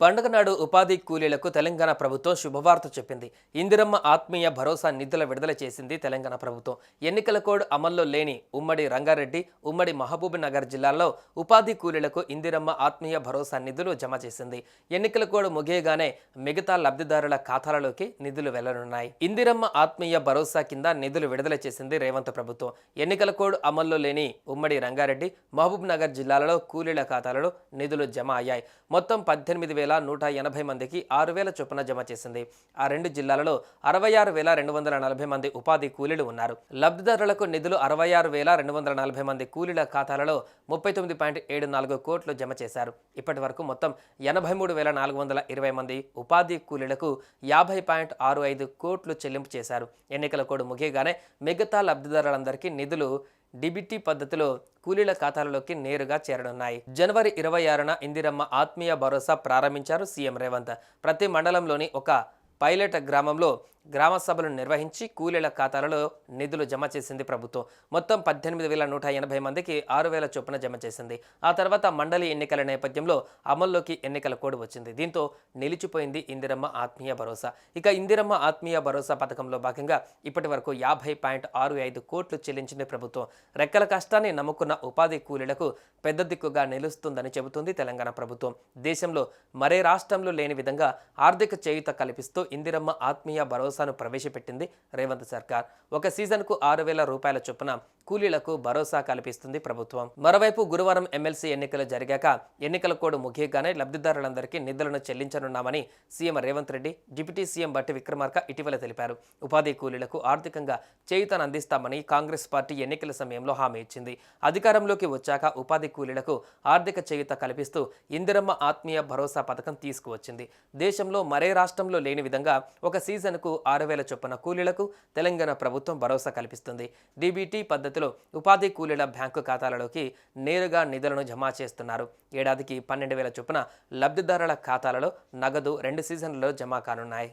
పండుగ నాడు ఉపాధి కూలీలకు తెలంగాణ ప్రభుత్వం శుభవార్త చెప్పింది. ఇందిరమ్మ ఆత్మీయ భరోసా నిధుల విడుదల చేసింది తెలంగాణ ప్రభుత్వం. ఎన్నికల కోడ్ అమల్లో లేని ఉమ్మడి రంగారెడ్డి, ఉమ్మడి మహబూబ్ నగర్ జిల్లాల్లో ఉపాధి కూలీలకు ఇందిరమ్మ ఆత్మీయ భరోసా నిధులు జమ చేసింది. ఎన్నికల కోడ్ ముగియగానే మిగతా లబ్ధిదారుల ఖాతాలలోకి నిధులు వెళ్లనున్నాయి. ఇందిరమ్మ ఆత్మీయ భరోసా కింద నిధులు విడుదల చేసింది రేవంత్ ప్రభుత్వం. ఎన్నికల కోడ్ అమల్లో లేని ఉమ్మడి రంగారెడ్డి, మహబూబ్ నగర్ జిల్లాలలో కూలీల ఖాతాలలో నిధులు జమ అయ్యాయి. మొత్తం 18,180 మందికి 6,000 చొప్పున జమ చేసింది. ఆ రెండు జిల్లాలలో 66,240 మంది ఉపాధి కూలీలు ఉన్నారు. లబ్ధిదారులకు నిధులు 66,240 మంది కూలీల ఖాతాలలో 39.74 కోట్లు జమ చేశారు. ఇప్పటి వరకు మొత్తం 83,420 మంది ఉపాధి కూలీలకు 50.65 కోట్లు చెల్లింపు చేశారు. ఎన్నికల కోడ్ ముగియగానే మిగతా లబ్ధిదారులందరికీ నిధులు డిబిటీ పద్ధతిలో కూలీల ఖాతాలలోకి నేరుగా చేరనున్నాయి. జనవరి 26న ఇందిరమ్మ ఆత్మీయ భరోసా ప్రారంభించారు సీఎం రేవంత్. ప్రతి మండలంలోని ఒక పైలట్ గ్రామంలో గ్రామ సభలు నిర్వహించి కూలీల ఖాతాలలో నిధులు జమ చేసింది ప్రభుత్వం. మొత్తం 18,180 మందికి 6,000 చొప్పున జమ చేసింది. ఆ తర్వాత మండలి ఎన్నికల నేపథ్యంలో అమల్లోకి ఎన్నికల కోడ్ వచ్చింది. దీంతో నిలిచిపోయింది ఇందిరమ్మ ఆత్మీయ భరోసా. ఇక ఇందిరమ్మ ఆత్మీయ భరోసా పథకంలో భాగంగా ఇప్పటి వరకు 50.65 కోట్లు చెల్లించింది ప్రభుత్వం. రెక్కల కష్టాన్ని నమ్ముకున్న ఉపాధి కూలీలకు పెద్ద దిక్కుగా నిలుస్తుందని చెబుతుంది తెలంగాణ ప్రభుత్వం. దేశంలో మరే రాష్ట్రంలో లేని విధంగా ఆర్థిక చేయూత కల్పిస్తూ ఇందిరమ్మ ఆత్మీయ భరోసాను ప్రవేశపెట్టింది రేవంత్ సర్కార్. ఒక సీజన్కు 6,000 రూపాయల చొప్పున కూలీలకు భరోసా కల్పిస్తుంది ప్రభుత్వం. మరోవైపు గురువారం ఎమ్మెల్సీ ఎన్నికలు జరిగాక ఎన్నికల కోడ్ ముగియగానే లబ్ధిదారులందరికీ నిధులను చెల్లించనున్నామని CM Revanth Reddy, deputy CM Bhatti Vikramarka ఇటీవల తెలిపారు. ఉపాధి కూలీలకు ఆర్థికంగా చేయూతను అందిస్తామని కాంగ్రెస్ పార్టీ ఎన్నికల సమయంలో హామీ ఇచ్చింది. అధికారంలోకి వచ్చాక ఉపాధి కూలీలకు ఆర్థిక చేయూత కల్పిస్తూ ఇందిరమ్మ ఆత్మీయ భరోసా పథకం తీసుకువచ్చింది. దేశంలో మరే రాష్ట్రంలో లేని విధంగా ఒక సీజన్కు 6,000 చొప్పున కూలీలకు తెలంగాణ ప్రభుత్వం భరోసా కల్పిస్తుంది. డీబీటీ పద్ధతిలో ఉపాధి కూలీల బ్యాంకు ఖాతాలలోకి నేరుగా నిధులను జమ చేస్తున్నారు. ఏడాదికి 12,000 చొప్పున లబ్ధిదారుల ఖాతాలలో నగదు 2 సీజన్లలో జమ కానున్నాయి.